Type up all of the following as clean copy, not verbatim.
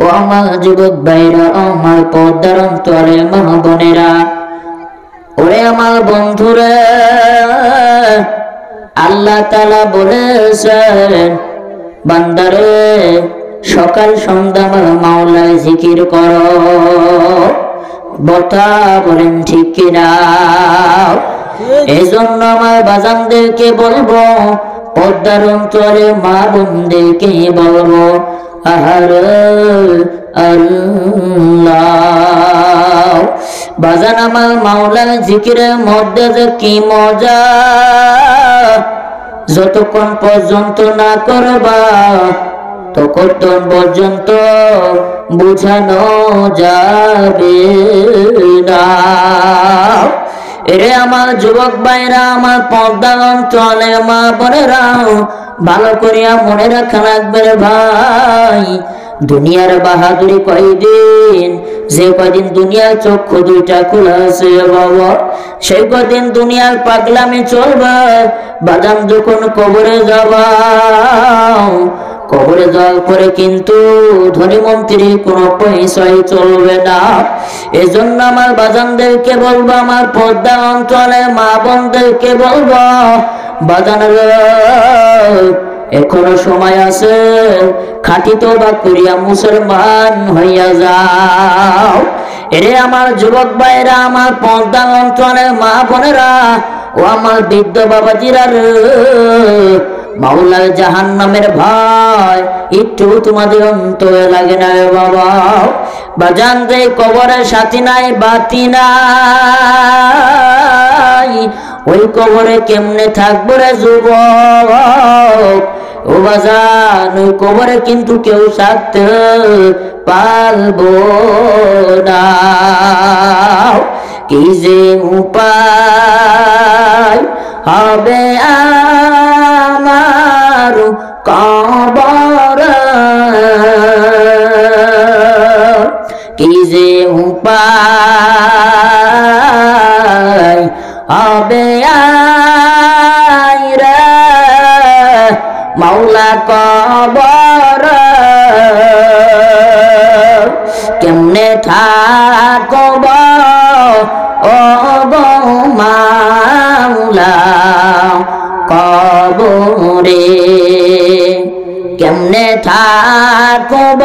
ও আমার যুবক ভাইরা, আমার পর্দার অন্তরে মা বোনেরা, ওরে আমার বন্ধুরা, আল্লাহ তাআলা বলেছেন, বান্দারে সকাল সন্ধ্যা আমার মাওলার জিকির করো। বতা বলেন ঠিক কিনা? এই জন্য আমার বাজানদেরকে বলবো, পর্দার অন্তরে মা বোনদেরকে বলবো, আল্লাহ বাজান আমার মাওলার জিকিরের মধ্যে যে কি মজা, যতক্ষণ পর্যন্ত না করবা ততক্ষণ পর্যন্ত বুঝানো যাবে না। এরে আমার যুবক ভাইরা, আমার পর্দা অঞ্চলে মা বোনেরা, ভালো করিয়া মনে রাখা লাগবে ভাই, দুনিয়ার বাহাদুরি কয়দিন, যে কয়দিন দুনিয়ার চক্ষু দুইটা খোলা আছে বাবা, সেই কয়দিন দুনিয়ার পাগলামি চলবে। বাদাম যখন কবরে যাবা, কবরে যাওয়ার পরে কিন্তু ধনী মন্ত্রী কোনো পয়সাই চলবে না। এজন্য আমার বাজানদেরকে বলবো, আমার পর্দা অঞ্চলে মা বোনদেরকে বলবো, বাজানের এখনো সময় আছে, খাঁটি তওবা করিয়া মুসলমান হইয়া যাও। এরে আমার যুবক ভাইরা, আমার পর্দা অঞ্চলে মা বোনেরা, ও আমার বৃদ্ধ বাবাজিরা, মাওলার জাহান্নামের ভয় একটু তোমাদের অন্তরে লাগে না রে বাবা? বাজান যে কবরের সাথী নাই বাতি নাই, ওই কবরে কেমনে থাকবো রে যুবক? ও বাজান, ওই কবরে কিন্তু কেউ থাকতে পারবো না। কি যে উপায় হবে আমার কবর, কি যে উপায় হবে রে মাওলা কবর, কেমনে থাকব ও গো মাওলা কবরে, কেমনে থাকব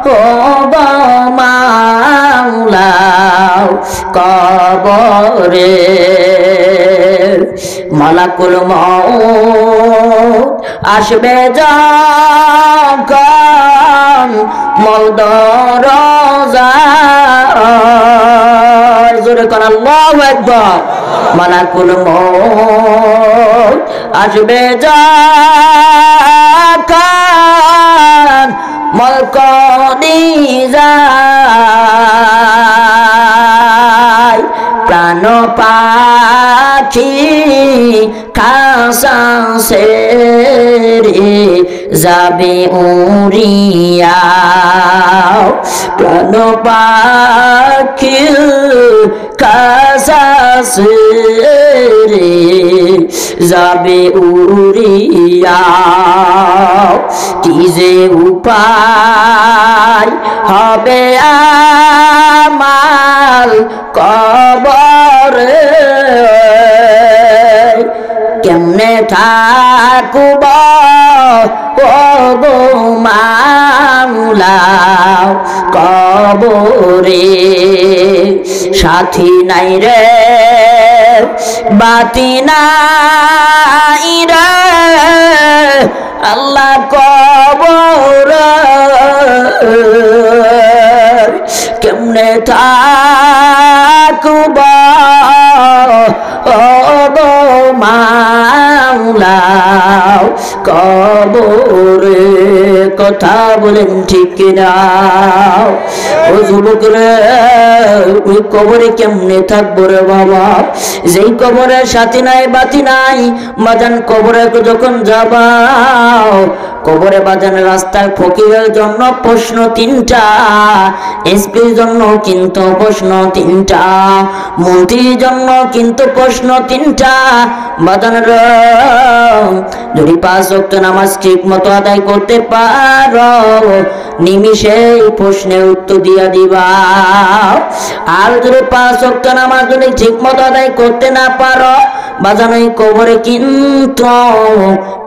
ও গো মাওলা কবরে। মালাকুল মউত আসবে যখন মল দরজায়, জোরে কোন আল্লাহু আকবার। মালাকুল মউত আসবে যখন মল কলিজায়, প্রাণ পাখি খাসা সেরে যাবে উড়িয়া, প্রাণ পাখি খাসা সেরে যাবে উড়িয়া। কি যে উপায় হবে আমার কবরে, কেমনে থাকব ও গো মাওলা কবরে। সাথী নাই রে বাতি নাই রে আল্লাহ কবর, কেমনে থাকব ও গো মাওলা কবরে। কথা বলেন ঠিক কিনা? ও যুবকরা, ওই কবরে কেমনে থাকবো রে বাবা? যেই কবরের সাথী নাই বাতি নাই, বাজান কবরে যখন যাবা, কবরে বাজান রাস্তায় ফকিরের জন্য প্রশ্ন তিনটা, এসপির জন্য কিন্তু প্রশ্ন তিনটা, মন্ত্রীর জন্য কিন্তু প্রশ্ন তিনটা। বাজানের যদি 5 ওয়াক্ত নামাজ ঠিক মতো আদায় করতে পারো, নিমিষে প্রশ্নের উত্তর দিয়া দিবা। আর যদি 5 ওয়াক্ত নামাজ যদি ঠিক মতো আদায় করতে না পারো বাজান, ওই কবরে কিন্তু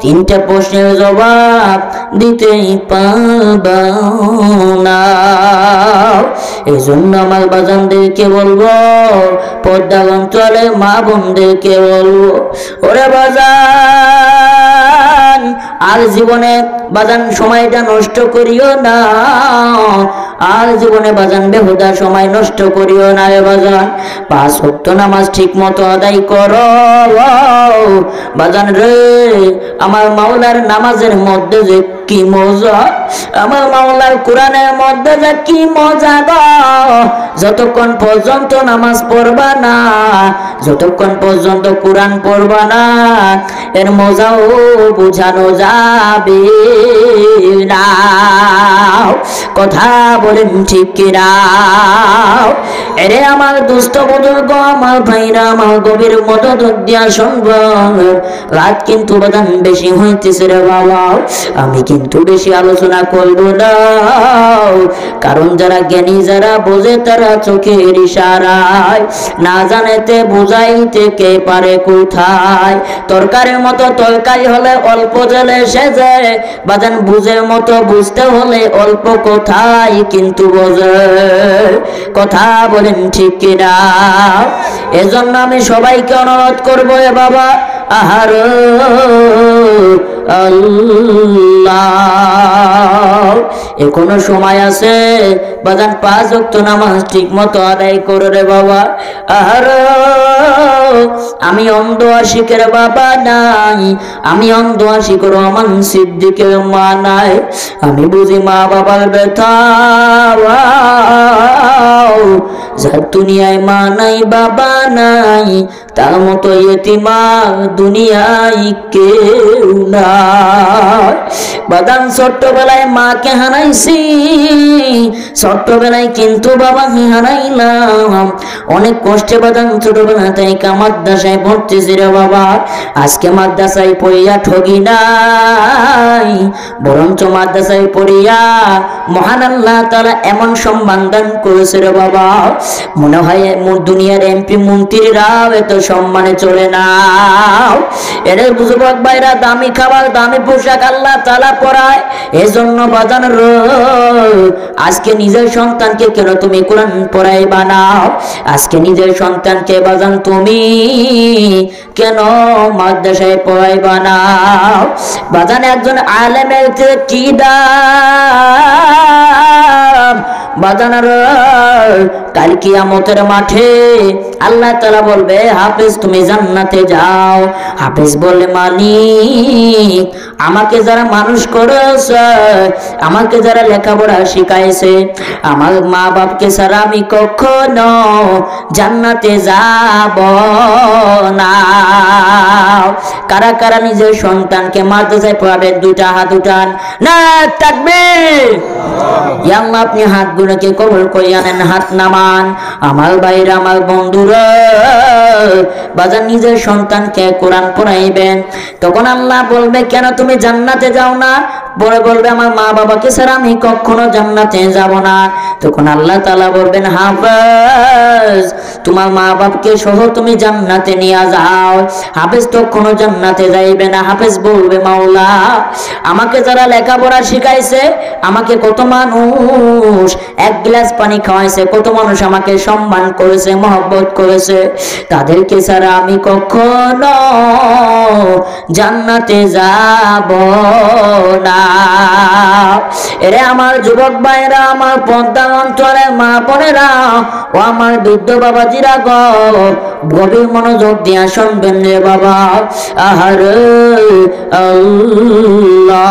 3টে প্রশ্নের জবাব দিতেই পারবা না। এই জন্য আমার বাজানদেরকে বলবো, পর্দা অঞ্চলে মা বোনদেরকে বলবো, ওরে বাজান আর জীবনে বাজান সময়টা নষ্ট করিও না, আর জীবনে বাজান বেহুদা সময় নষ্ট করিও না রে বাজান। 5 ওয়াক্ত নামাজ ঠিক মতো আদায় করো বাজান রে। আমার মাওলার নামাজের মধ্যে যে কি মজা, আমার মাওলার কোরআনের মধ্যে যে কি মজা গো। যতক্ষণ পর্যন্ত নামাজ পড়বা না, যতক্ষণ পর্যন্ত কোরআন পড়বা না, এর মজাও বোঝানো যাবে না। কথা বলেন ঠিক কিনা? এরে আমার দুস্থ বুজুর্গ, আমার ভাইরা, আমার গভীর মদত দিয়া শুনব। রাত কিন্তু বাদান বেশি হইতেছে রে বাবা, আমি কিন্তু বেশি আলোচনা করব না, কারণ যারা জ্ঞানী যারা বোঝে তারা চোখের ইশারায় না জানেতে বুঝাইতে কে পারে কোথায়। তরকারির মতো তরকারি হলে অল্প জলে সেজে, বাজান বুঝের মতো বুঝতে হলে অল্প কোথায় কিন্তু বোঝে। কথা বলেন ঠিক কিনা? এজন্য আমি সবাইকে অনুরোধ করবো, এ বাবা আহার আল্লাহ, এখনো সময় আছে বাজান, 5 ওয়াক্ত নামাজ ঠিক মতো আদায় করো রে বাবা। আহার আমি অন্ধ আশিকের বাবা নাই, আমি অন্ধ আশিকের রহমান সিদ্দিকের মা নাই, আমি বুঝি মা বাবার ব্যথা। যার দুনিয়ায় মা নাই বাবা নাই, তার মতো ইতিমা দুনিয়ায় কেউ নাই। বাদান ছোট্টবেলায় মাকে হারাইছি, ছোট্টবেলায় কিন্তু বাবাকে হারাইলাম অনেক কষ্টে। বাদান ছোটবেলা থেকে মাদ্রাসায় পড়তেছি রে বাবা, আজকে মাদ্রাসায় পড়িয়া ঠগি নাই, বরঞ্চ মাদ্রাসায় পড়িয়া মহান আল্লাহ তাআলা এমন সম্মান দান করেছে রে বাবা, মনে হয় দুনিয়ার এমপি মন্ত্রীরাও এত সম্মানে চলে না। এর যুবক ভাইরা, দামি খাবার দামি পোশাক আল্লাহ তাআলা পরায়, এজন্য বাজান আজকে নিজের সন্তানকে কেন তুমি কোরআন পড়াইবা না? আজকে নিজের সন্তানকে বাজান তুমি কেন মাদ্রাসায় পড়াইবা না? বাজান একজন আলেমের কি দাম বাজানার, কাল কিয়ামতের মাঠে আল্লাহ তাআলা বলবে, হাফেজ তুমি জান্নাতে যাও। হাফেজ বলে, মালিক আমাকে যারা মানুষ করেছে, আমাকে যারা লেখাপড়া শিখাইছে, আমার মা বাপকে ছাড়া আমি কখনো জান্নাতে যাব না। কারা কারা নিজের সন্তানকে মাদ্রাসায় পড়াবে? 2টা হাত উঠান। না তাকবীর! ইয়া আল্লাহ, আপনি হাতগুলোকে কবুল করিয়া নেন, হাত নামান। আমার ভাইরা, আমার বন্ধুরা, বাজার নিজের সন্তানকে কোরআন পড়াইবেন, তখন আল্লাহ বলবে, কেন তুমি জান্নাতে যাও না? পরে বলবে, আমার মা বাবাকে ছাড়া আমি কখনো জান্নাতে যাব না। তখন আল্লাহ তাআলা বলবেন, হাফেজ তোমার মা বাপকে সহ তুমি জান্নাতে নিয়ে যাও। হাফেজ তখনও জান্নাতে যাইবে না। হাফেজ বলবে, মাওলা আমাকে যারা লেখাপড়া শিখাইছে, আমাকে কত মানুষ 1 গ্লাস পানি খাওয়াইছে, কত মানুষ আমাকে সম্মান করেছে, মহব্বত করেছে, তাদেরকে ছাড়া আমি কখনো জান্নাতে যাব না। এরে আমার যুবক ভাইরা, আমার পর্দা অঞ্চলের মা বোনেরা ও আমার বৃদ্ধ বাবাজিরা গো, গভীর মনোযোগ দিয়া শুনবেন রে বাবা। আহার আল্লাহ,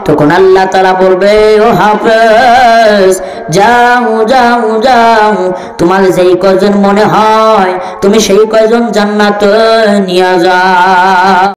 তখন আল্লাহ তাআলা বলবে, ও হাফেজ যাও যাও যাও, তোমার যেই কয়জন মনে হয় তুমি সেই কয়জন জান্নাতে নিয়ে যাও।